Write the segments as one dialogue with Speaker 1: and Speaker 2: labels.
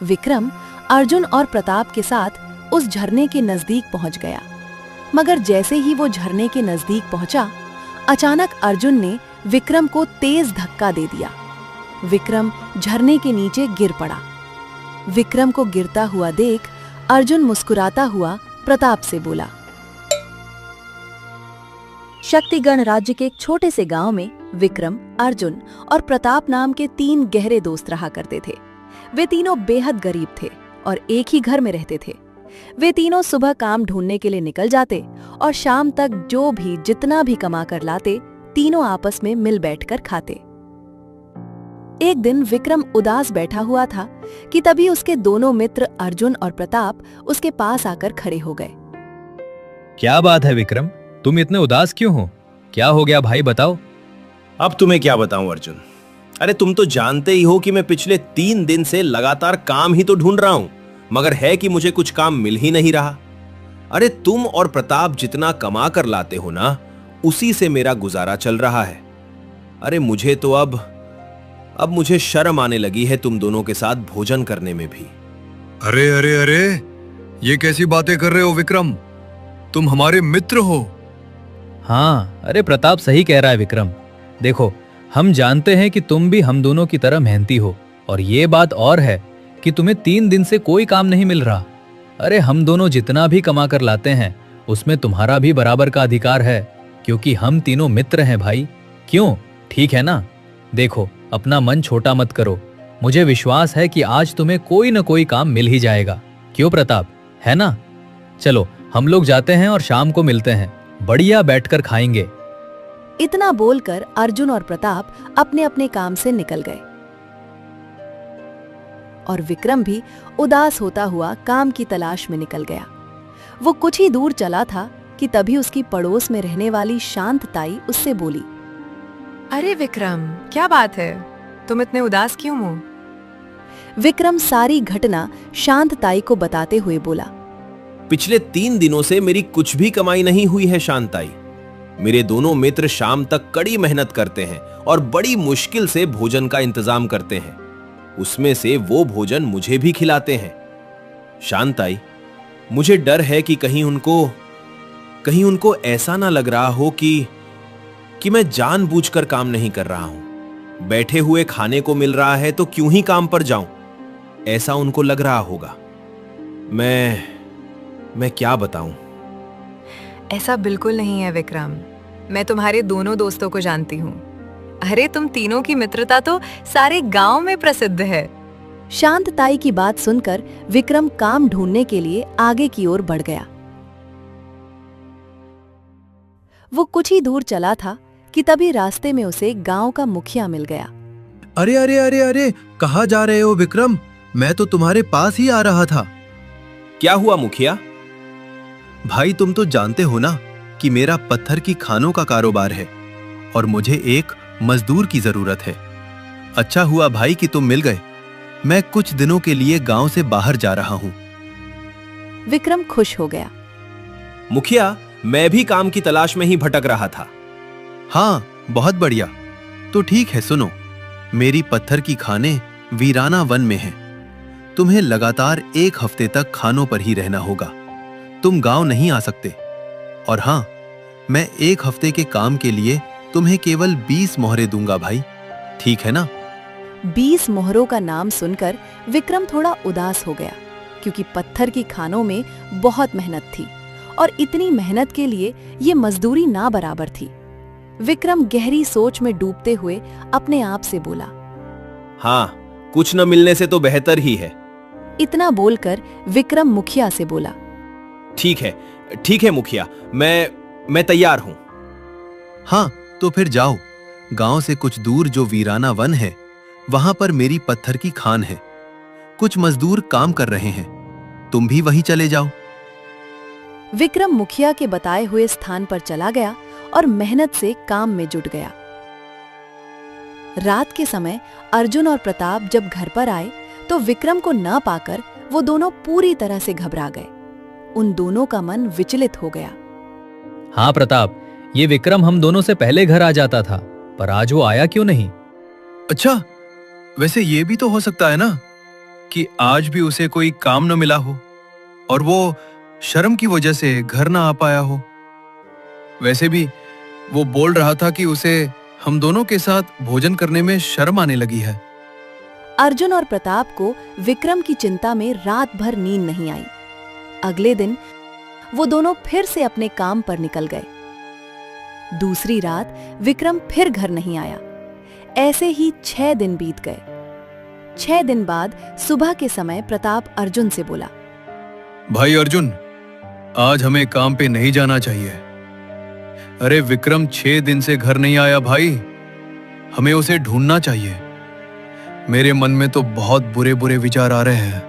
Speaker 1: विक्रम अर्जुन और प्रताप के साथ उस झरने के नजदीक पहुंच गया। मगर जैसे ही वो झरने के नजदीक पहुंचा, अचानक अर्जुन ने विक्रम को तेज धक्का दे दिया। विक्रम झरने के नीचे गिर पड़ा। विक्रम को गिरता हुआ देख अर्जुन मुस्कुराता हुआ प्रताप से बोला। शक्तिगण राज्य के एक छोटे से गांव में विक्रम, अर्जुन और प्रताप नाम के 3 गहरे दोस्त रहा करते थे। वे तीनों बेहद गरीब थे और एक ही घर में रहते थे। वे तीनों सुबह काम ढूंढने के लिए निकल जाते और शाम तक जो भी जितना भी कमा कर लाते, तीनों आपस में मिल बैठकर खाते। एक दिन विक्रम उदास बैठा हुआ था कि तभी उसके दोनों मित्र अर्जुन और प्रताप उसके पास आकर खड़े हो गए।
Speaker 2: क्या बात है विक्रम, तुम इतने उदास क्यों हो? क्या हो गया भाई, बताओ।
Speaker 3: अब तुम्हें क्या बताऊं अर्जुन, अरे तुम तो जानते ही हो कि मैं पिछले 3 दिन से लगातार काम ही तो ढूंढ रहा हूं, मगर है कि मुझे कुछ काम मिल ही नहीं रहा। अरे तुम और प्रताप जितना कमा कर लाते हो ना, उसी से मेरा गुजारा चल रहा है। अरे मुझे तो अब मुझे शर्म आने लगी है तुम दोनों के साथ भोजन करने में भी।
Speaker 4: अरे अरे अरे, ये कैसी बातें कर रहे हो विक्रम? तुम हमारे मित्र हो।
Speaker 2: हाँ, अरे प्रताप सही कह रहा है विक्रम। देखो, हम जानते हैं कि तुम भी हम दोनों की तरह मेहनती हो, और ये बात और है कि तुम्हें 3 दिन से कोई काम नहीं मिल रहा। अरे हम दोनों जितना भी कमा कर लाते हैं, उसमें तुम्हारा भी बराबर का अधिकार है, क्योंकि हम तीनों मित्र हैं भाई। क्यों, ठीक है ना? देखो, अपना मन छोटा मत करो। मुझे विश्वास है कि आज तुम्हें कोई न कोई काम मिल ही जाएगा। क्यों प्रताप, है ना? चलो हम लोग जाते हैं और शाम को मिलते हैं, बढ़िया बैठकर खाएंगे।
Speaker 1: इतना बोलकर अर्जुन और प्रताप अपने अपने काम से निकल गए और विक्रम भी उदास होता हुआ काम की तलाश में निकल गया। वो कुछ ही दूर चला था कि तभी उसकी पड़ोस में रहने वाली शांत ताई उससे बोली।
Speaker 5: अरे विक्रम, क्या बात है, तुम इतने उदास क्यों हो?
Speaker 1: विक्रम सारी घटना शांत ताई को बताते हुए बोला।
Speaker 3: पिछले 3 दिनों से मेरी कुछ भी कमाई नहीं हुई है शांताई। मेरे दोनों मित्र शाम तक कड़ी मेहनत करते हैं और बड़ी मुश्किल से भोजन का इंतजाम करते हैं। उसमें से वो भोजन मुझे भी खिलाते हैं। शांताई, मुझे डर है कि कहीं उनको ऐसा ना लग रहा हो कि मैं जानबूझकर काम नहीं कर रहा हूं। बैठे हुए खाने को मिल रहा है तो क्यों ही काम पर जाऊं, ऐसा उनको लग रहा होगा। मैं क्या बताऊं?
Speaker 5: ऐसा बिल्कुल नहीं है विक्रम, मैं तुम्हारे दोनों दोस्तों को जानती हूँ। अरे तुम तीनों की मित्रता तो सारे गांव में प्रसिद्ध है।
Speaker 1: शांत ताई की बात सुनकर विक्रम काम ढूंढने के लिए आगे की ओर बढ़ गया। वो कुछ ही दूर चला था कि तभी रास्ते में उसे गांव का मुखिया मिल गया।
Speaker 4: अरे अरे अरे अरे, कहाँ जा रहे हो विक्रम? मैं तो तुम्हारे पास ही आ रहा था।
Speaker 3: क्या हुआ मुखिया?
Speaker 4: भाई तुम तो जानते हो ना कि मेरा पत्थर की खानों का कारोबार है और मुझे एक मजदूर की जरूरत है। अच्छा हुआ भाई कि तुम मिल गए। मैं कुछ दिनों के लिए गांव से बाहर जा रहा हूं।
Speaker 1: विक्रम खुश हो गया।
Speaker 3: मुखिया, मैं भी काम की तलाश में ही भटक रहा था।
Speaker 4: हाँ, बहुत बढ़िया। तो ठीक है, सुनो, मेरी पत्थर की खानें वीराना वन में हैं। तुम्हें लगातार 1 हफ्ते तक खानों पर ही रहना होगा। तुम गांव नहीं आ सकते। और हाँ, मैं 1 हफ्ते के काम के लिए तुम्हें केवल 20 मोहरे दूंगा भाई, ठीक है ना?
Speaker 1: 20 मोहरों का नाम सुनकर विक्रम थोड़ा उदास हो गया, क्योंकि पत्थर की खानों में बहुत मेहनत थी और इतनी मेहनत के लिए ये मजदूरी ना बराबर थी। विक्रम गहरी सोच में डूबते हुए अपने आप से बोला,
Speaker 3: हाँ, कुछ न मिलने से तो बेहतर ही है।
Speaker 1: इतना बोलकर विक्रम मुखिया से बोला।
Speaker 3: ठीक है मुखिया, मैं तैयार हूं।
Speaker 4: हाँ, तो फिर जाओ। गांव से कुछ दूर जो वीराना वन है, वहां पर मेरी पत्थर की खान है। कुछ मजदूर काम कर रहे हैं, तुम भी वहीं चले जाओ।
Speaker 1: विक्रम मुखिया के बताए हुए स्थान पर चला गया और मेहनत से काम में जुट गया। रात के समय अर्जुन और प्रताप जब घर पर आए तो विक्रम को न पाकर वो दोनों पूरी तरह से घबरा गए। उन दोनों का मन विचलित हो गया।
Speaker 2: हाँ प्रताप, ये विक्रम हम दोनों से पहले घर आ जाता था, पर आज वो आया क्यों नहीं?
Speaker 4: अच्छा, वैसे ये भी तो हो सकता है ना कि आज भी उसे कोई काम न मिला हो और वो शर्म की वजह से घर ना आ पाया हो। वैसे भी वो बोल रहा था कि उसे हम दोनों के साथ भोजन करने में शर्म आने लगी है।
Speaker 1: अर्जुन और प्रताप को विक्रम की चिंता में रात भर नींद नहीं आई। अगले दिन वो दोनों फिर से अपने काम पर निकल गए। दूसरी रात विक्रम फिर घर नहीं आया। ऐसे ही 6 दिन बीत गए। 6 दिन बाद सुबह के समय प्रताप अर्जुन से बोला,
Speaker 4: भाई अर्जुन, आज हमें काम पे नहीं जाना चाहिए। अरे विक्रम 6 दिन से घर नहीं आया भाई, हमें उसे ढूंढना चाहिए। मेरे मन में तो बहुत बुरे बुरे विचार आ रहे हैं।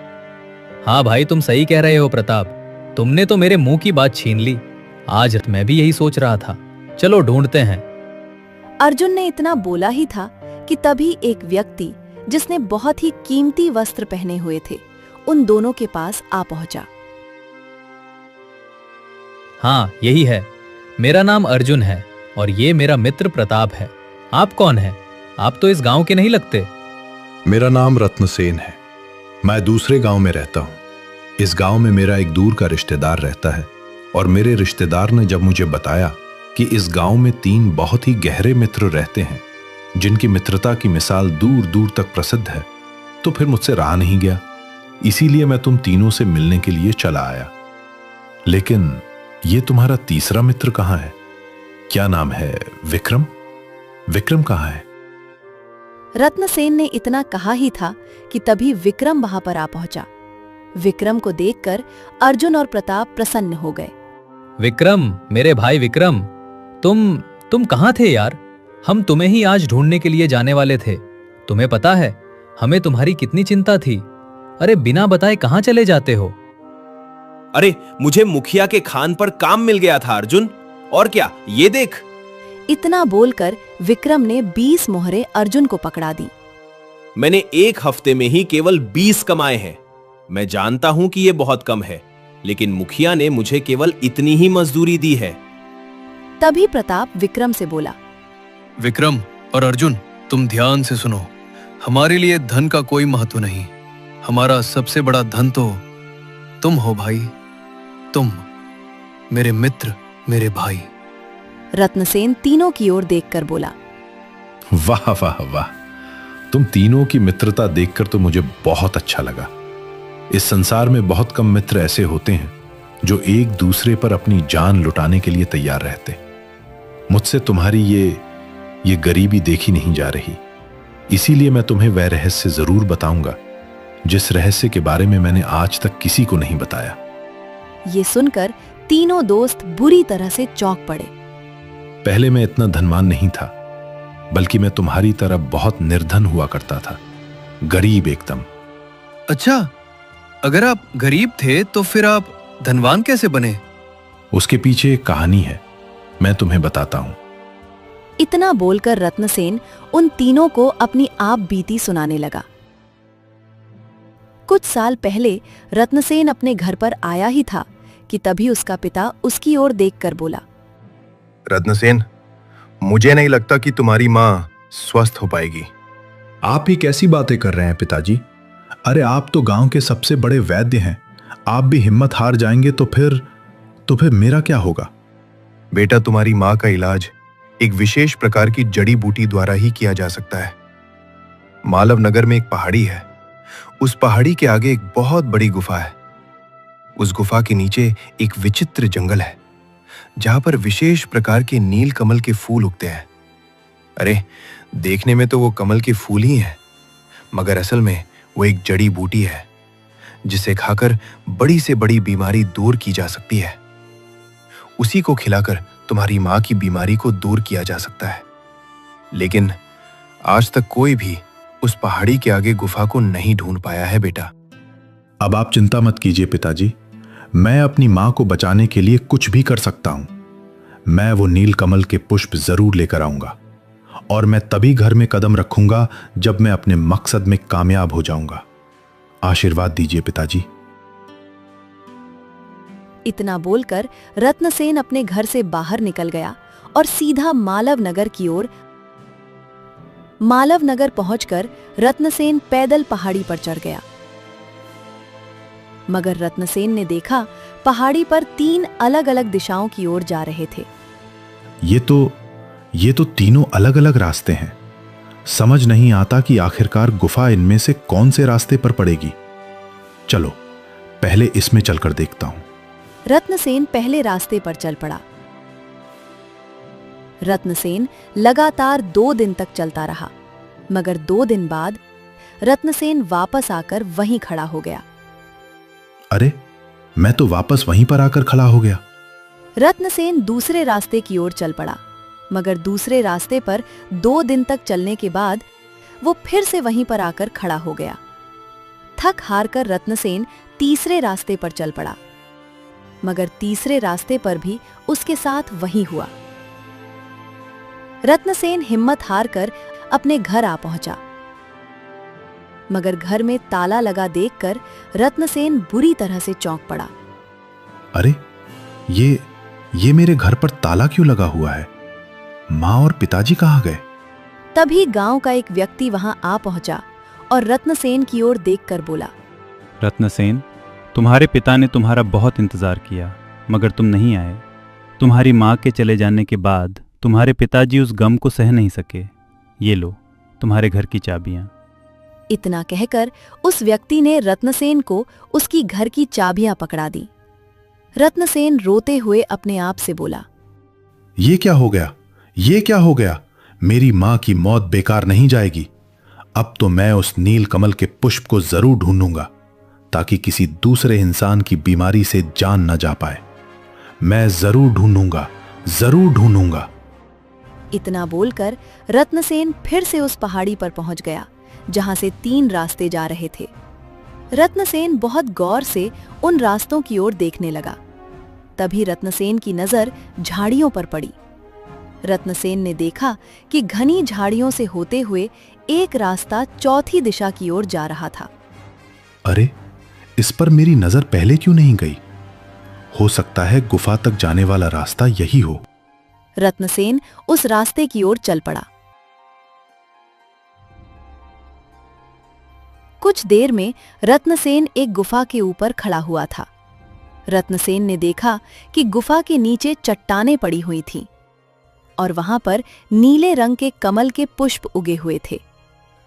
Speaker 2: हाँ भाई, तुम सही कह रहे हो प्रताप, तुमने तो मेरे मुंह की बात छीन ली। आज मैं भी यही सोच रहा था, चलो ढूंढते हैं।
Speaker 1: अर्जुन ने इतना बोला ही था कि तभी एक व्यक्ति जिसने बहुत ही कीमती वस्त्र पहने हुए थे उन दोनों के पास आ पहुंचा।
Speaker 2: हाँ, यही है। मेरा नाम अर्जुन है और ये मेरा मित्र प्रताप है। आप कौन हैं? आप तो इस गांव के नहीं लगते।
Speaker 6: मेरा नाम रत्नसेन है। मैं दूसरे गांव में रहता हूं। इस गांव में मेरा एक दूर का रिश्तेदार रहता है और मेरे रिश्तेदार ने जब मुझे बताया कि इस गांव में 3 बहुत ही गहरे मित्र रहते हैं जिनकी मित्रता की मिसाल दूर दूर तक प्रसिद्ध है, तो फिर मुझसे रहा नहीं गया। इसीलिए मैं तुम तीनों से मिलने के लिए चला आया। लेकिन ये तुम्हारा तीसरा मित्र कहाँ है? क्या नाम है? विक्रम? विक्रम कहाँ है?
Speaker 1: रत्नसेन ने इतना कहा ही था कि तभी विक्रम वहां पर आ पहुंचा। विक्रम को देखकर अर्जुन और प्रताप प्रसन्न हो गए।
Speaker 2: विक्रम, मेरे भाई विक्रम, तुम कहाँ थे यार? हम तुम्हें ही आज ढूंढने के लिए जाने वाले थे। तुम्हें पता है हमें तुम्हारी कितनी चिंता थी। अरे बिना बताए कहाँ चले जाते हो?
Speaker 3: अरे मुझे मुखिया के खान पर काम मिल गया था अर्जुन, और क्या, ये देख।
Speaker 1: इतना बोलकर विक्रम ने 20 मोहरे अर्जुन को पकड़ा दी।
Speaker 3: मैंने 1 हफ्ते में ही केवल 20 कमाए हैं। मैं जानता हूं कि यह बहुत कम है, लेकिन मुखिया ने मुझे केवल इतनी ही मजदूरी दी है।
Speaker 1: तभी प्रताप विक्रम से बोला,
Speaker 4: विक्रम और अर्जुन, तुम ध्यान से सुनो। हमारे लिए धन का कोई महत्व नहीं। हमारा सबसे बड़ा धन तो तुम हो भाई। तुम मेरे मित्र, मेरे भाई।
Speaker 1: रत्नसेन तीनों की ओर देखकर बोला,
Speaker 6: वाह वाह वाह, तुम तीनों की मित्रता देखकर तो मुझे बहुत अच्छा लगा। इस संसार में बहुत कम मित्र ऐसे होते हैं जो एक दूसरे पर अपनी जान लुटाने के लिए तैयार रहते। मुझसे तुम्हारी ये गरीबी देखी नहीं जा रही, इसीलिए मैं तुम्हें वह रहस्य जरूर बताऊंगा जिस रहस्य के बारे में मैंने आज तक किसी को नहीं बताया।
Speaker 1: ये सुनकर तीनों दोस्त बुरी तरह से चौंक पड़े।
Speaker 6: पहले मैं इतना धनवान नहीं था, बल्कि मैं तुम्हारी तरह बहुत निर्धन हुआ करता था, गरीब एकदम।
Speaker 4: अच्छा, अगर आप गरीब थे तो फिर आप धनवान कैसे बने?
Speaker 6: उसके पीछे एक कहानी है, मैं तुम्हें बताता हूं।
Speaker 1: इतना बोलकर रत्नसेन उन तीनों को अपनी आप बीती सुनाने लगा। कुछ साल पहले रत्नसेन अपने घर पर आया ही था कि तभी उसका पिता उसकी ओर देखकर बोला,
Speaker 7: रत्नसेन, मुझे नहीं लगता कि तुम्हारी मां स्वस्थ हो पाएगी।
Speaker 6: आप ही कैसी बातें कर रहे हैं पिताजी? अरे आप तो गांव के सबसे बड़े वैद्य हैं। आप भी हिम्मत हार जाएंगे तो फिर मेरा क्या होगा?
Speaker 7: बेटा, तुम्हारी मां का इलाज एक विशेष प्रकार की जड़ी बूटी द्वारा ही किया जा सकता है। मालव नगर में एक पहाड़ी है। उस पहाड़ी के आगे एक बहुत बड़ी गुफा है। उस गुफा के नीचे एक विचित्र जंगल है जहां पर विशेष प्रकार के नील कमल के फूल उगते हैं। अरे देखने में तो वो कमल के फूल ही हैं, मगर असल में वो एक जड़ी बूटी है जिसे खाकर बड़ी से बड़ी बीमारी दूर की जा सकती है। उसी को खिलाकर तुम्हारी मां की बीमारी को दूर किया जा सकता है। लेकिन आज तक कोई भी उस पहाड़ी के आगे गुफा को नहीं ढूंढ पाया है बेटा।
Speaker 6: अब आप चिंता मत कीजिए पिताजी, मैं अपनी मां को बचाने के लिए कुछ भी कर सकता हूं। मैं वो नील कमल के पुष्प जरूर लेकर आऊंगा और मैं तभी घर में कदम रखूंगा जब मैं अपने मकसद में कामयाब हो जाऊंगा। आशीर्वाद दीजिए पिताजी।
Speaker 1: इतना बोलकर रत्नसेन अपने घर से बाहर निकल गया और सीधा मालव नगर की ओर। मालव नगर पहुंचकर रत्नसेन पैदल पहाड़ी पर चढ़ गया। मगर रत्नसेन ने देखा पहाड़ी पर 3 अलग-अलग दिशाओं की ओर जा रहे थे।
Speaker 6: ये तो तीनों अलग अलग रास्ते हैं। समझ नहीं आता कि आखिरकार गुफा इनमें से कौन से रास्ते पर पड़ेगी। चलो पहले इसमें चलकर देखता हूं।
Speaker 1: रत्नसेन पहले रास्ते पर चल पड़ा। रत्नसेन लगातार 2 दिन तक चलता रहा, मगर 2 दिन बाद रत्नसेन वापस आकर वहीं खड़ा हो गया।
Speaker 6: अरे, मैं तो वापस वहीं पर आकर खड़ा हो गया।
Speaker 1: रत्नसेन दूसरे रास्ते की ओर चल पड़ा, मगर दूसरे रास्ते पर 2 दिन तक चलने के बाद वो फिर से वहीं पर आकर खड़ा हो गया। थक हार कर रत्नसेन तीसरे रास्ते पर चल पड़ा, मगर तीसरे रास्ते पर भी उसके साथ वही हुआ। रत्नसेन हिम्मत हार कर अपने घर आ पहुंचा, मगर घर में ताला लगा देखकर रत्नसेन बुरी तरह से चौंक पड़ा।
Speaker 6: अरे, ये मेरे घर पर ताला क्यों लगा हुआ है? माँ और पिताजी कहाँ गए?
Speaker 1: तभी गांव का एक व्यक्ति वहां आ पहुंचा और रत्नसेन की ओर देखकर बोला,
Speaker 8: रत्नसेन, तुम्हारे पिता ने तुम्हारा बहुत इंतजार किया, मगर तुम नहीं आए। तुम्हारी माँ के चले जाने के बाद तुम्हारे पिताजी उस गम को सह नहीं सके। ये लो तुम्हारे घर की चाबियां।
Speaker 1: इतना कहकर उस व्यक्ति ने रत्नसेन को उसकी घर की चाबियां पकड़ा दी। रत्नसेन रोते हुए अपने आप से बोला,
Speaker 6: ये क्या हो गया? ये क्या हो गया? मेरी माँ की मौत बेकार नहीं जाएगी। अब तो मैं उस नील कमल के पुष्प को जरूर ढूंढूंगा, ताकि किसी दूसरे इंसान की बीमारी से जान न जा पाए। मैं जरूर ढूंढूंगा, जरूर ढूंढूंगा।
Speaker 1: इतना बोलकर रत्नसेन फिर से उस पहाड़ी पर पहुंच गया जहां से 3 रास्ते जा रहे थे। रत्नसेन बहुत गौर से उन रास्तों की ओर देखने लगा। तभी रत्नसेन की नजर झाड़ियों पर पड़ी। रत्नसेन ने देखा कि घनी झाड़ियों से होते हुए एक रास्ता चौथी दिशा की ओर जा रहा था।
Speaker 6: अरे, इस पर मेरी नजर पहले क्यों नहीं गई? हो सकता है गुफा तक जाने वाला रास्ता यही हो।
Speaker 1: रत्नसेन उस रास्ते की ओर चल पड़ा। कुछ देर में रत्नसेन एक गुफा के ऊपर खड़ा हुआ था। रत्नसेन ने देखा कि गुफा के नीचे चट्टानें पड़ी हुई थीं और वहां पर नीले रंग के कमल के पुष्प उगे हुए थे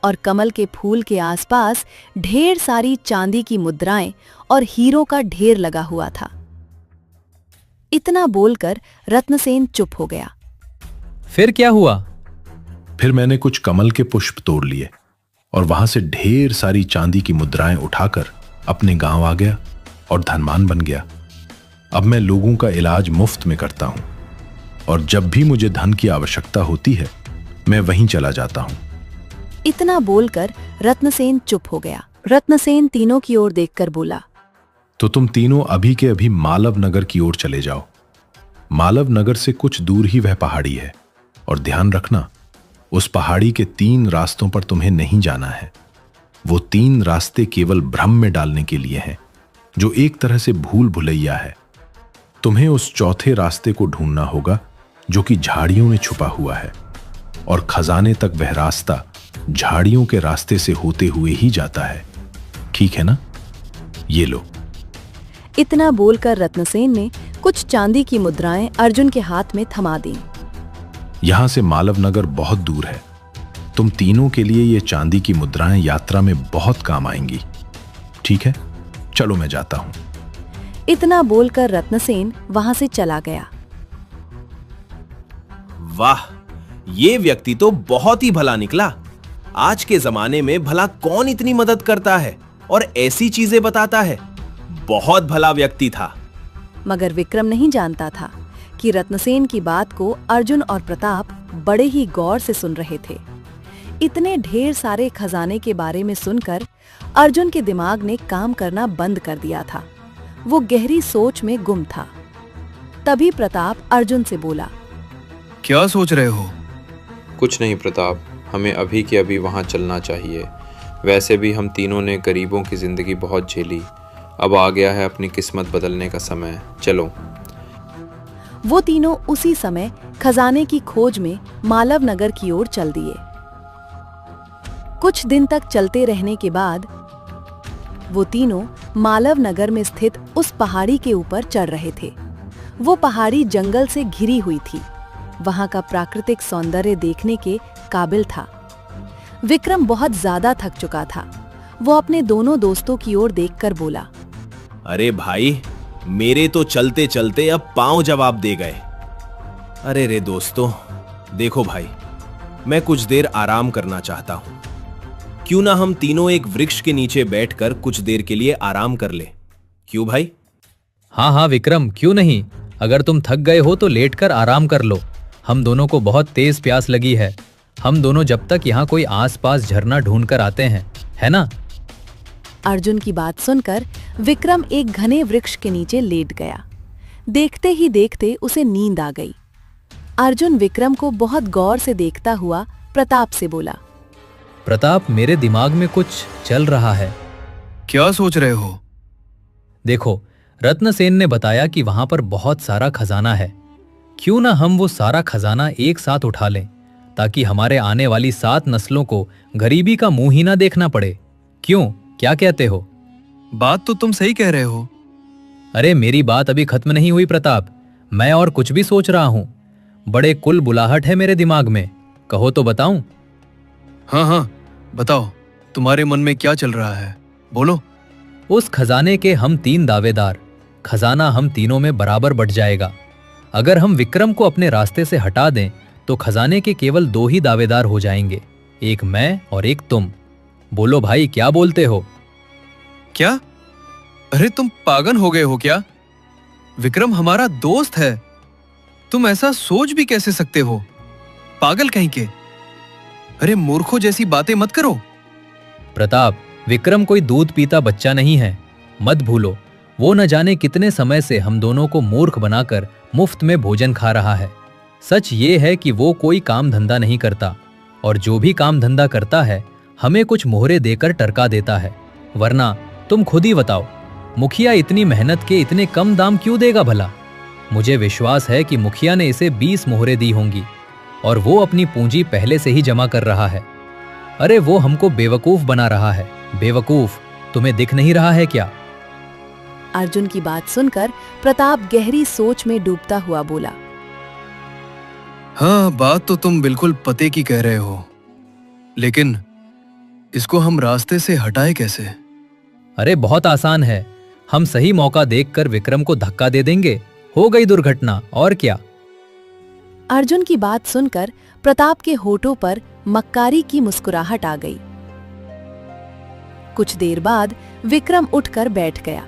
Speaker 1: और कमल के फूल के आसपास ढेर सारी चांदी की मुद्राएं और हीरों का ढेर लगा हुआ था। इतना बोलकर रत्नसेन चुप हो गया।
Speaker 2: फिर क्या हुआ?
Speaker 6: फिर मैंने कुछ कमल के पुष्प तोड़ लिए और वहां से ढेर सारी चांदी की मुद्राएं उठाकर अपने गांव आ गया और धनवान बन गया। अब मैं लोगों का इलाज मुफ्त में करता हूं और जब भी मुझे धन की आवश्यकता होती है मैं वहीं चला जाता हूं।
Speaker 1: इतना बोलकर रत्नसेन चुप हो गया। रत्नसेन तीनों की ओर देखकर बोला,
Speaker 6: तो तुम तीनों अभी के अभी मालव नगर की ओर चले जाओ। मालव नगर से कुछ दूर ही वह पहाड़ी है और ध्यान रखना, उस पहाड़ी के 3 रास्तों पर तुम्हें नहीं जाना है। वो 3 रास्ते केवल भ्रम में डालने के लिए हैं, जो एक तरह से भूल भुलैया है। तुम्हें उस चौथे रास्ते को ढूंढना होगा जो कि झाड़ियों में छुपा हुआ है और खजाने तक वह रास्ता झाड़ियों के रास्ते से होते हुए ही जाता है। ठीक है ना? ये लो।
Speaker 1: इतना बोलकर रत्नसेन ने कुछ चांदी की मुद्राएं अर्जुन के हाथ में थमा दी।
Speaker 6: यहां से मालव नगर बहुत दूर है। तुम तीनों के लिए ये चांदी की मुद्राएं यात्रा में बहुत काम आएंगी। ठीक है, चलो मैं जाता हूं।
Speaker 1: इतना बोलकर रत्नसेन वहां से चला गया।
Speaker 3: वाह, ये व्यक्ति तो बहुत ही भला निकला। आज के जमाने में भला कौन इतनी मदद करता है और ऐसी चीजें बताता है। बहुत भला व्यक्ति था।
Speaker 1: मगर विक्रम नहीं जानता था कि रत्नसेन की बात को अर्जुन और प्रताप बड़े ही गौर से सुन रहे थे। इतने ढेर सारे खजाने के बारे में सुनकर अर्जुन के दिमाग ने काम करना बंद कर दिया था। वो गहरी सोच में गुम था। तभी प्रताप अर्जुन से बोला,
Speaker 7: क्या सोच रहे हो?
Speaker 9: कुछ नहीं प्रताप, हमें अभी के अभी वहां चलना चाहिए। वैसे भी हम तीनों ने गरीबों की जिंदगी बहुत झेली। अब आ गया है अपनी किस्मत बदलने का समय। चलो।
Speaker 1: वो तीनों उसी समय खजाने की खोज में मालव नगर की ओर चल दिए। कुछ दिन तक चलते रहने के बाद वो तीनों मालव नगर में स्थित उस पहाड़ी के ऊपर चढ़ रहे थे। वो पहाड़ी जंगल से घिरी हुई थी। वहां का प्राकृतिक सौंदर्य देखने के काबिल था। विक्रम बहुत ज्यादा थक चुका था। वो अपने दोनों दोस्तों की ओर देखकर बोला,
Speaker 3: अरे भाई, मेरे तो चलते चलते अब पांव जवाब दे गए। अरे रे दोस्तों, देखो भाई, मैं कुछ देर आराम करना चाहता हूं। क्यों ना हम तीनों एक वृक्ष के नीचे बैठकर कुछ देर के लिए आराम कर ले। क्यों भाई?
Speaker 2: हाँ हाँ विक्रम, क्यों नहीं। अगर तुम थक गए हो तो लेटकर आराम कर लो। हम दोनों को बहुत तेज प्यास लगी है। हम दोनों जब तक यहाँ कोई आसपास झरना ढूंढ कर आते हैं, है ना?
Speaker 1: अर्जुन की बात सुनकर विक्रम एक घने वृक्ष के नीचे लेट गया। देखते ही देखते उसे नींद आ गई। अर्जुन विक्रम को बहुत गौर से देखता हुआ प्रताप से बोला,
Speaker 2: प्रताप, मेरे दिमाग में कुछ चल रहा है।
Speaker 7: क्या सोच रहे हो?
Speaker 2: देखो, रत्नसेन ने बताया कि वहां पर बहुत सारा खजाना है। क्यों ना हम वो सारा खजाना एक साथ उठा लें, ताकि हमारे आने वाली 7 नस्लों को गरीबी का मुंह ही ना देखना पड़े। क्यों, क्या कहते हो?
Speaker 7: बात तो तुम सही कह रहे हो।
Speaker 2: अरे मेरी बात अभी खत्म नहीं हुई प्रताप। मैं और कुछ भी सोच रहा हूं। बड़े कुल बुलाहट है मेरे दिमाग में। कहो तो बताऊं?
Speaker 7: हाँ हाँ, बताओ, तुम्हारे मन में क्या चल रहा है, बोलो।
Speaker 2: उस खजाने के हम 3 दावेदार। खजाना हम तीनों में बराबर बट जाएगा। अगर हम विक्रम को अपने रास्ते से हटा दें तो खजाने के केवल 2 ही दावेदार हो जाएंगे, एक मैं और एक तुम। बोलो भाई, क्या बोलते हो?
Speaker 7: क्या? अरे तुम पागल हो गए हो क्या? विक्रम हमारा दोस्त है। तुम ऐसा सोच भी कैसे सकते हो? पागल कहीं के। अरे मूर्खों जैसी बातें मत करो।
Speaker 2: प्रताप, विक्रम कोई दूध पीता बच्चा नहीं है। मत भूलो, वो न जाने कितने समय से हम दोनों को मूर्ख बनाकर मुफ्त में भोजन खा रहा है। सच ये है कि वो कोई काम धंधा नहीं करता, और जो भी काम धंधा करता है हमें कुछ मोहरे देकर टरका देता है। वरना तुम खुद ही बताओ, मुखिया इतनी मेहनत के इतने कम दाम क्यों देगा भला? मुझे विश्वास है कि मुखिया ने इसे 20 मोहरे दी होंगी, और वो अपनी पूंजी पहले से ही जमा कर रहा है। अरे वो हमको बेवकूफ बना रहा है। बेवकूफ, तुम्हें दिख नहीं रहा है क्या?
Speaker 1: अर्जुन की बात सुनकर प्रताप गहरी सोच में डूबता हुआ बोला,
Speaker 7: हाँ, बात तो तुम बिल्कुल पते की कह रहे हो, लेकिन इसको हम रास्ते से हटाए कैसे?
Speaker 2: अरे बहुत आसान है। हम सही मौका देखकर विक्रम को धक्का दे देंगे। हो गई दुर्घटना, और क्या।
Speaker 1: अर्जुन की बात सुनकर प्रताप के होठों पर मक्कारी की मुस्कुराहट आ गई। कुछ देर बाद विक्रम उठकर बैठ गया।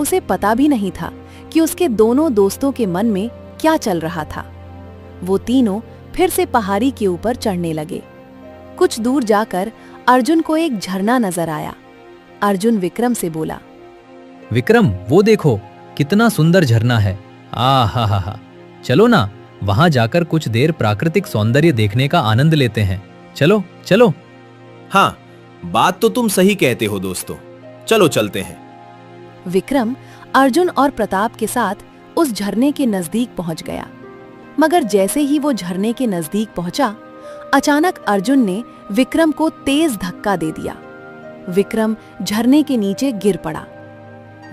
Speaker 1: उसे पता भी नहीं था कि उसके दोनों दोस्तों के मन में क्या चल रहा था। वो तीनों फिर से पहाड़ी के ऊपर चढ़ने लगे। कुछ दूर जाकर अर्जुन को एक झरना नजर आया। अर्जुन विक्रम से बोला,
Speaker 2: विक्रम, वो देखो, कितना सुंदर झरना है। हा, चलो ना, वहां जाकर कुछ देर प्राकृतिक सौंदर्य देखने का आनंद लेते हैं। चलो चलो।
Speaker 3: हाँ, बात तो तुम सही कहते हो दोस्तों। चलो चलते हैं।
Speaker 1: विक्रम अर्जुन और प्रताप के साथ उस झरने के नजदीक पहुंच गया। मगर जैसे ही वो झरने के नजदीक पहुंचा, अचानक अर्जुन ने विक्रम को तेज धक्का दे दिया। विक्रम झरने के नीचे गिर पड़ा।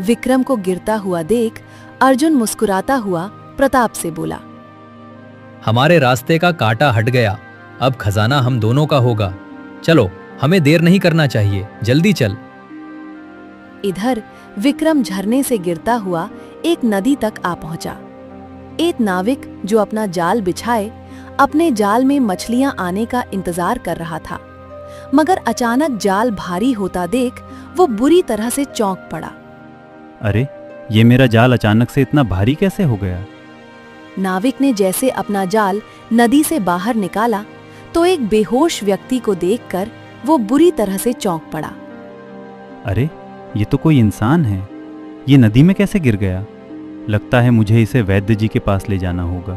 Speaker 1: विक्रम को गिरता हुआ देख अर्जुन मुस्कुराता हुआ प्रताप से बोला,
Speaker 2: हमारे रास्ते का कांटा हट गया। अब खजाना हम दोनों का होगा। चलो, हमें देर नहीं करना चाहिए, जल्दी चल।
Speaker 1: इधर विक्रम झरने से गिरता हुआ एक नदी तक आ पहुंचा। एक नाविक जो अपना जाल बिछाए अपने जाल में मछलियां आने का इंतजार कर रहा था, मगर अचानक जाल भारी होता देख वो बुरी तरह से चौंक पड़ा।
Speaker 8: अरे, ये मेरा जाल अचानक से इतना भारी कैसे हो गया?
Speaker 1: नाविक ने जैसे अपना जाल नदी से बाहर निकाला तो एक बेहोश व्यक्ति को देखकर वो बुरी तरह से चौंक पड़ा।
Speaker 8: अरे, ये तो कोई इंसान है। ये नदी में कैसे गिर गया? लगता है मुझे इसे वैद्य जी के पास ले जाना होगा।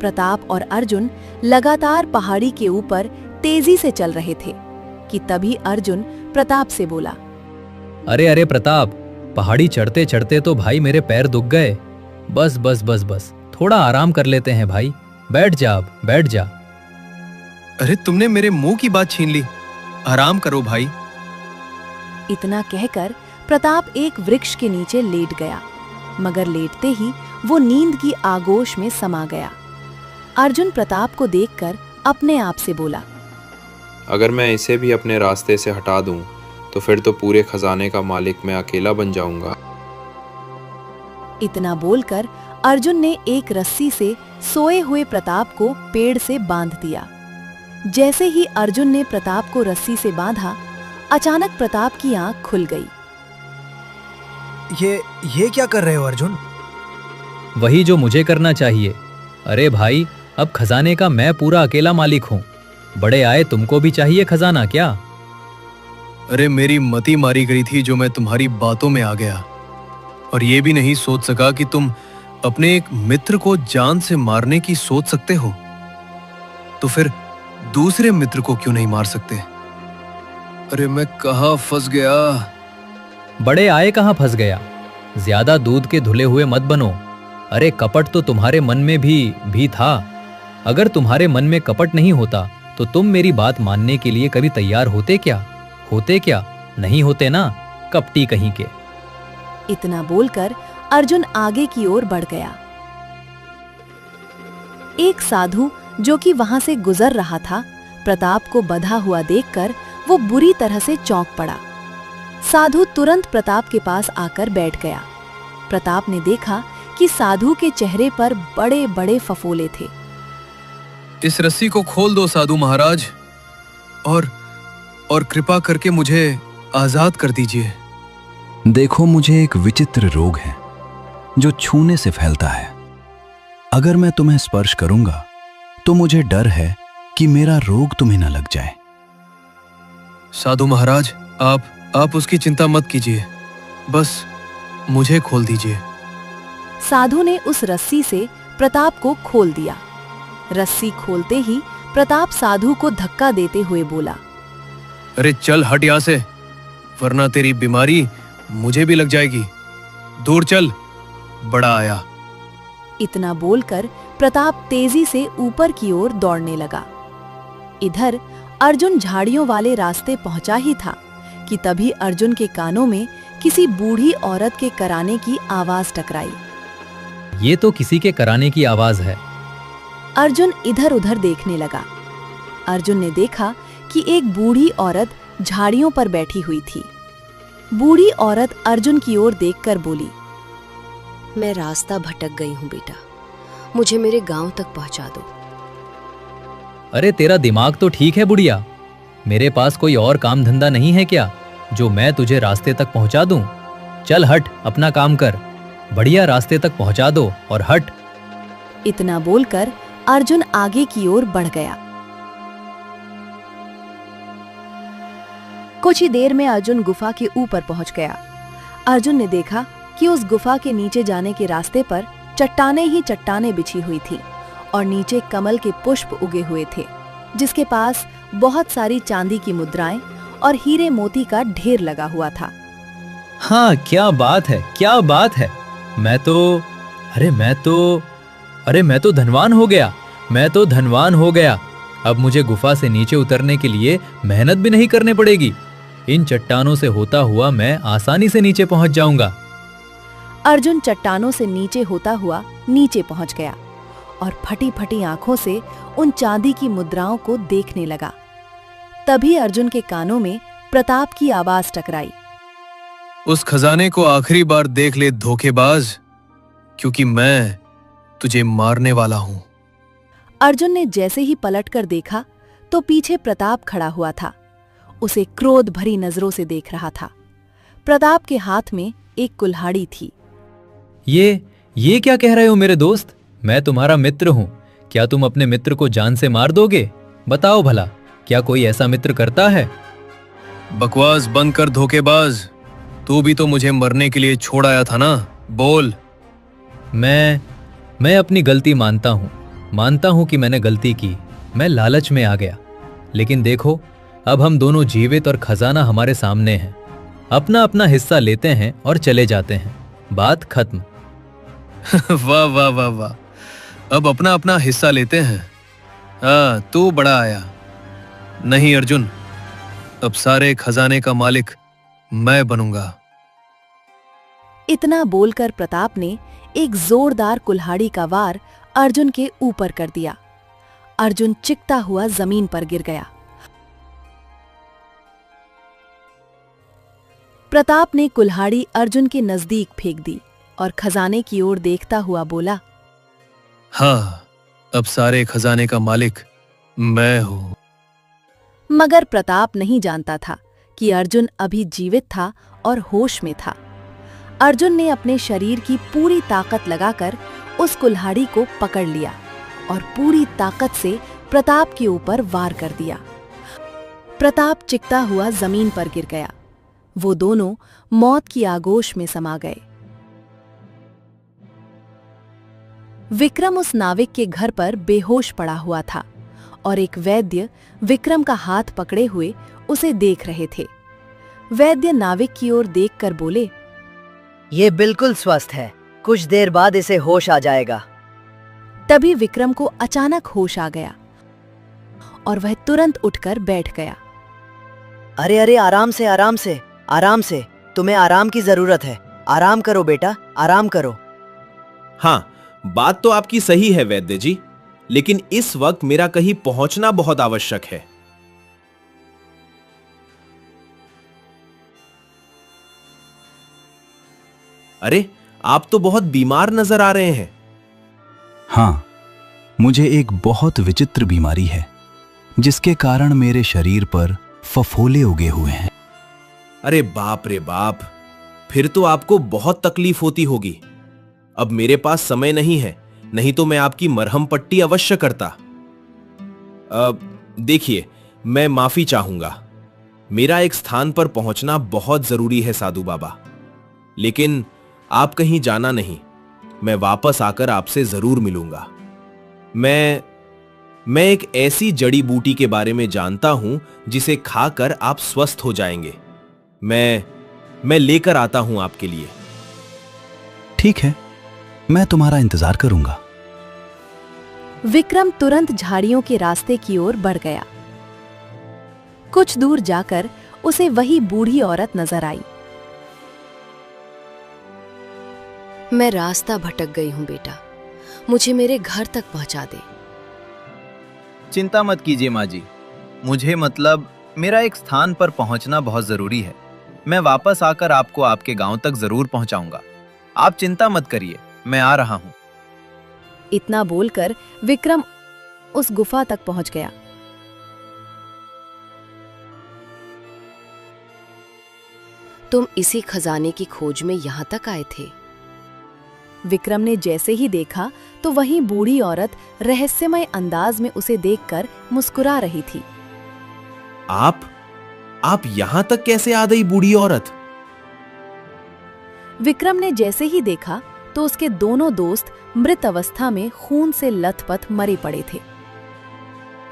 Speaker 1: प्रताप और अर्जुन लगातार पहाड़ी के ऊपर तेजी से चल रहे थे कि तभी अर्जुन प्रताप से बोला,
Speaker 2: अरे अरे प्रताप, पहाड़ी चढ़ते चढ़ते तो भाई मेरे पैर दुख गए। बस बस बस बस, थोड़ा आराम कर लेते हैं भाई। बैठ जा, अब बैठ जा।
Speaker 7: अरे तुमने मेरे मुंह की बात छीन ली। आराम करो भाई।
Speaker 1: इतना कहकर प्रताप एक वृक्ष के नीचे लेट गया, मगर लेटते ही वो नींद की आगोश में समा गया। अर्जुन प्रताप को देखकर अपने आप से बोला,
Speaker 9: अगर मैं इसे भी अपने रास्ते से हटा दूं, तो फिर तो पूरे खजाने का मालिक मैं अकेला बन जाऊंगा।
Speaker 1: इतना बोलकर अर्जुन ने एक रस्सी से सोए हुए प्रताप को पेड़ से बांध दिया। जैसे ही अर्जुन ने प्रताप को रस्सी से बांधा, अचानक प्रताप की आंख खुल गई।
Speaker 10: ये क्या कर रहे हो अर्जुन?
Speaker 2: वही जो मुझे करना चाहिए। अरे भाई, अब खजाने का मैं पूरा अकेला मालिक हूँ। बड़े आए, तुमको भी चाहिए खजाना क्या?
Speaker 10: अरे मेरी मति मारी गई थी जो मैं तुम्हारी बातों में आ गया, और ये भी नहीं सोच सका कि तुम अपने एक मित्र को जान से मारने की सोच सकते हो, तो फिर दूसरे मित्र को क्यों नहीं मार सकते? अरे मैं कहाँ फंस गया?
Speaker 2: बड़े आए, कहाँ फंस गया? ज्यादा दूध के धुले हुए मत बनो। अरे कपट तो तुम्हारे मन में भी था। अगर तुम्हारे मन में कपट नहीं होता तो तुम मेरी बात मानने के लिए कभी तैयार होते क्या? नहीं होते ना, कपटी कहीं के।
Speaker 1: इतना बोलकर अर्जुन आगे की ओर बढ़ गया। एक साधु जो कि वहां से गुजर रहा था, प्रताप को बंधा हुआ देखकर वो बुरी तरह से चौंक पड़ा। साधु तुरंत प्रताप के पास आकर बैठ गया। प्रताप ने देखा कि साधु के चेहरे पर बड़े बड़े फफोले थे।
Speaker 10: इस रस्सी को खोल दो साधु महाराज, और कृपा करके मुझे आजाद कर दीजिए।
Speaker 11: देखो, मुझे एक विचित्र रोग है जो छूने से फैलता है। अगर मैं तुम्हें स्पर्श करूंगा तो मुझे डर है कि मेरा रोग तुम्हें न लग जाए।
Speaker 10: साधु महाराज, आप उसकी चिंता मत कीजिए, बस मुझे खोल दीजिए।
Speaker 1: साधु ने उस रस्सी से प्रताप को खोल दिया। रस्सी खोलते ही प्रताप साधु को धक्का देते हुए बोला,
Speaker 10: अरे चल हट यहाँ से, वरना तेरी बीमारी मुझे भी लग जाएगी। दूर चल, बड़ा आया।
Speaker 1: इतना बोलकर प्रताप तेजी से ऊपर की ओर दौड़ने लगा। इधर अर्जुन झाड़ियों वाले रास्ते पहुंचा ही था कि तभी अर्जुन के कानों में किसी बूढ़ी औरत के कराने की आवाज टकराई।
Speaker 2: ये तो किसी के कराने की आवाज है।
Speaker 1: अर्जुन इधर उधर देखने लगा। अर्जुन ने देखा कि एक बूढ़ी औरत झाड़ियों पर बैठी हुई थी। बूढ़ी औरत अर्जुन की ओर देखकर बोली,
Speaker 12: मैं रास्ता भटक गई हूँ बेटा, मुझे मेरे गांव तक पहुंचा दो।
Speaker 2: अरे तेरा दिमाग तो ठीक है बुढ़िया, मेरे पास कोई और काम धंधा नहीं है क्या जो मैं तुझे रास्ते तक पहुंचा दूं? चल हट, अपना काम कर, बढ़िया रास्ते तक पहुंचा दो और हट।
Speaker 1: इतना बोलकर अर्जुन आगे की ओर बढ़ गया। कुछ ही देर में अर्जुन गुफा के ऊपर पहुंच गया। अर्जुन ने देखा कि उस गुफा के नीचे जाने के रास्ते पर चट्टानें ही चट्टानें बिछी हुई थी और नीचे कमल के पुष्प उगे हुए थे, जिसके पास बहुत सारी चांदी की मुद्राएं और हीरे मोती का ढेर लगा हुआ था।
Speaker 2: हाँ, क्या बात है, क्या बात है। मैं तो धनवान हो गया, मैं तो धनवान हो गया। अब मुझे गुफा से नीचे उतरने के लिए मेहनत भी नहीं करने पड़ेगी। इन चट्टानों से होता हुआ मैं आसानी से नीचे पहुंच जाऊंगा।
Speaker 1: अर्जुन चट्टानों से नीचे होता हुआ नीचे पहुंच गया और फटी फटी आंखों से उन चांदी की मुद्राओं को देखने लगा। तभी अर्जुन के कानों में प्रताप की आवाज टकराई,
Speaker 10: उस खजाने को आखिरी बार देख ले धोखेबाज, क्योंकि मैं तुझे मारने वाला हूं।
Speaker 1: अर्जुन ने जैसे ही पलटकर देखा तो पीछे प्रताप खड़ा हुआ था। उसे क्रोध भरी नजरों से देख रहा था। प्रताप के हाथ में एक कुल्हाड़ी थी।
Speaker 2: ये क्या कह रहे हो मेरे दोस्त? मैं तुम्हारा मित्र हूं, क्या तुम अपने मित्र को जान से मार दोगे? बताओ भला, क्या कोई ऐसा मित्र करता है?
Speaker 10: बकवास बंद कर धोखेबाज, तू भी तो मुझे मरने के लिए छोड़ आया था ना, बोल।
Speaker 2: मैं अपनी गलती मानता हूं कि मैंने गलती की। मैं लालच में आ गया, लेकिन देखो अब हम दोनों जीवित और खजाना हमारे सामने है। अपना अपना हिस्सा लेते हैं और चले जाते हैं, बात खत्म।
Speaker 10: वाह वाह वाह वाह, अब अपना अपना हिस्सा लेते हैं। हाँ, तू बड़ा आया। नहीं अर्जुन, अब सारे खजाने का मालिक मैं बनूंगा।
Speaker 1: इतना बोलकर प्रताप ने एक जोरदार कुल्हाड़ी का वार अर्जुन के ऊपर कर दिया। अर्जुन चिकता हुआ जमीन पर गिर गया। प्रताप ने कुल्हाड़ी अर्जुन के नजदीक फेंक दी और खजाने की ओर देखता हुआ बोला,
Speaker 10: हाँ, अब सारे खजाने का मालिक मैं हूं।
Speaker 1: मगर प्रताप नहीं जानता था कि अर्जुन अभी जीवित था और होश में था। अर्जुन ने अपने शरीर की पूरी ताकत लगाकर उस कुल्हाड़ी को पकड़ लिया और पूरी ताकत से प्रताप के ऊपर वार कर दिया। प्रताप चिकता हुआ जमीन पर गिर गया। वो दोनों मौत की आगोश में समा गए। विक्रम उस नाविक के घर पर बेहोश पड़ा हुआ था और एक वैद्य विक्रम का हाथ पकड़े हुए उसे देख रहे थे। वैद्य नाविक की ओर देखकर बोले,
Speaker 13: ये बिल्कुल स्वस्थ है, कुछ देर बाद इसे होश आ जाएगा।
Speaker 1: तभी विक्रम को अचानक होश आ गया और वह तुरंत उठकर बैठ गया।
Speaker 13: अरे अरे, आराम से आराम से आराम से, तुम्हें आराम की जरूरत है। आराम करो बेटा, आराम करो।
Speaker 3: हाँ, बात तो आपकी सही है वैद्य जी, लेकिन इस वक्त मेरा कहीं पहुंचना बहुत आवश्यक है। अरे, आप तो बहुत बीमार नजर आ रहे हैं।
Speaker 11: हाँ, मुझे एक बहुत विचित्र बीमारी है जिसके कारण मेरे शरीर पर फफोले उगे हुए हैं।
Speaker 3: अरे बाप रे बाप, फिर तो आपको बहुत तकलीफ होती होगी। अब मेरे पास समय नहीं है, नहीं तो मैं आपकी मरहम पट्टी अवश्य करता। देखिए, मैं माफी चाहूंगा। मेरा एक स्थान पर पहुंचना बहुत जरूरी है साधु बाबा, लेकिन आप कहीं जाना नहीं। मैं वापस आकर आपसे जरूर मिलूंगा। मैं एक ऐसी जड़ी बूटी के बारे में जानता हूं जिसे खाकर आप स्वस्थ हो जाएंगे। मैं लेकर आता हूं आपके लिए।
Speaker 11: ठीक है, मैं तुम्हारा इंतजार करूंगा।
Speaker 1: विक्रम तुरंत झाड़ियों के रास्ते की ओर बढ़ गया। कुछ दूर जाकर उसे वही बूढ़ी औरत नजर आई।
Speaker 12: मैं रास्ता भटक गई हूं बेटा, मुझे मेरे घर तक पहुंचा दे।
Speaker 4: चिंता मत कीजिए माँ जी, मुझे मतलब मेरा एक स्थान पर पहुंचना बहुत जरूरी है। मैं वापस आकर आपको आपके गांव तक जरूर पहुंचाऊंगा। आप चिंता मत करिए, मैं आ रहा हूं।
Speaker 1: इतना बोलकर विक्रम उस गुफा तक पहुंच गया।
Speaker 12: तुम इसी खजाने की खोज में यहां तक आए थे?
Speaker 1: विक्रम ने जैसे ही देखा तो वही बूढ़ी औरत रहस्यमय अंदाज में उसे देखकर मुस्कुरा रही थी।
Speaker 3: आप यहां तक कैसे आ गई बूढ़ी औरत?
Speaker 1: विक्रम ने जैसे ही देखा तो उसके दोनों दोस्त मृत अवस्था में खून से लथपथ मरे पड़े थे।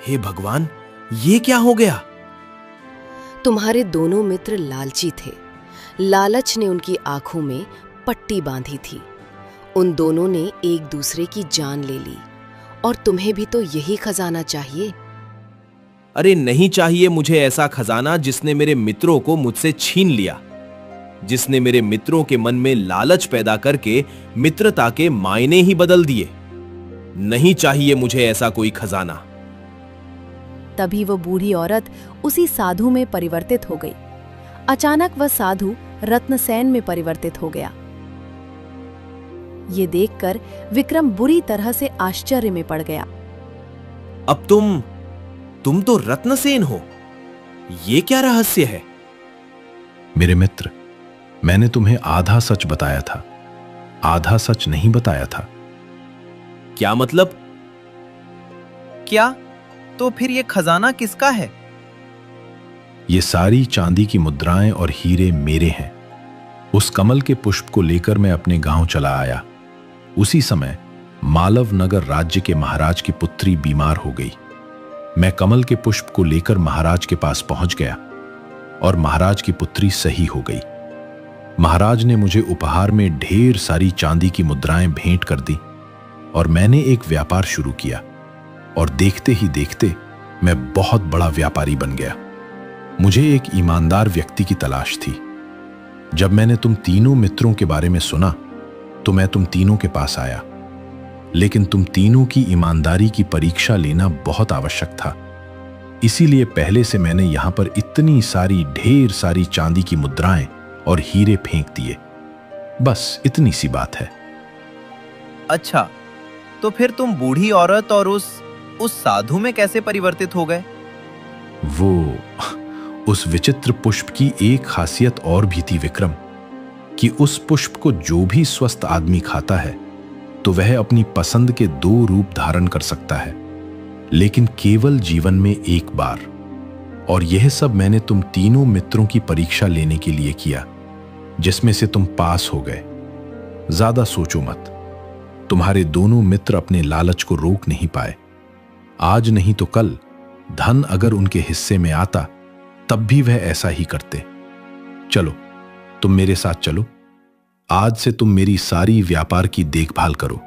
Speaker 3: हे भगवान, ये क्या हो गया?
Speaker 12: तुम्हारे दोनों मित्र लालची थे। लालच ने उनकी आंखों में पट्टी बांधी थी। उन दोनों ने एक दूसरे की जान ले ली। और तुम्हें भी तो यही खजाना चाहिए।
Speaker 3: अरे नहीं चाहिए मुझे ऐसा खजाना जिसने मेरे मित्रों को मुझसे छीन लिया, जिसने मेरे मित्रों के मन में लालच पैदा करके मित्रता के मायने ही बदल दिए। नहीं चाहिए मुझे ऐसा कोई खजाना।
Speaker 1: तभी वो बूढ़ी औरत उसी साधु में परिवर्तित हो गई। अचानक वह साधु रत्नसेन में परिवर्तित हो गया। ये देखकर विक्रम बुरी तरह से आश्चर्य में पड़ गया।
Speaker 3: अब तुम तो रत्नसेन हो। ये क्या रहस्य है?
Speaker 6: मेरे मित्र, मैंने तुम्हें आधा सच बताया था, आधा सच नहीं बताया था।
Speaker 3: क्या मतलब?
Speaker 4: क्या? तो फिर ये खजाना किसका है?
Speaker 6: ये सारी चांदी की मुद्राएं और हीरे मेरे हैं। उस कमल के पुष्प को लेकर मैं अपने गांव चला आया। उसी समय मालव नगर राज्य के महाराज की पुत्री बीमार हो गई। मैं कमल के पुष्प को लेकर महाराज के पास पहुंच गया और महाराज की पुत्री सही हो गई। महाराज ने मुझे उपहार में ढेर सारी चांदी की मुद्राएं भेंट कर दी और मैंने एक व्यापार शुरू किया और देखते ही देखते मैं बहुत बड़ा व्यापारी बन गया। मुझे एक ईमानदार व्यक्ति की तलाश थी जब मैंने तुम तीनों मित्रों के बारे में सुना तो मैं तुम तीनों के पास आया, लेकिन तुम तीनों की ईमानदारी की परीक्षा लेना बहुत आवश्यक था। इसीलिए पहले से मैंने यहां पर इतनी सारी ढेर सारी चांदी की मुद्राएं और हीरे फेंक दिए। बस इतनी सी बात है।
Speaker 4: अच्छा, तो फिर तुम बूढ़ी औरत और उस साधु में कैसे परिवर्तित हो गए?
Speaker 6: वो उस विचित्र पुष्प की एक खासियत और भी थी विक्रम, कि उस पुष्प को जो भी स्वस्थ आदमी खाता है तो वह अपनी पसंद के 2 रूप धारण कर सकता है, लेकिन केवल जीवन में एक बार। और यह सब मैंने तुम तीनों मित्रों की परीक्षा लेने के लिए किया, जिसमें से तुम पास हो गए। ज्यादा सोचो मत, तुम्हारे दोनों मित्र अपने लालच को रोक नहीं पाए। आज नहीं तो कल धन अगर उनके हिस्से में आता तब भी वह ऐसा ही करते। चलो, तुम मेरे साथ चलो। आज से तुम मेरी सारी व्यापार की देखभाल करो।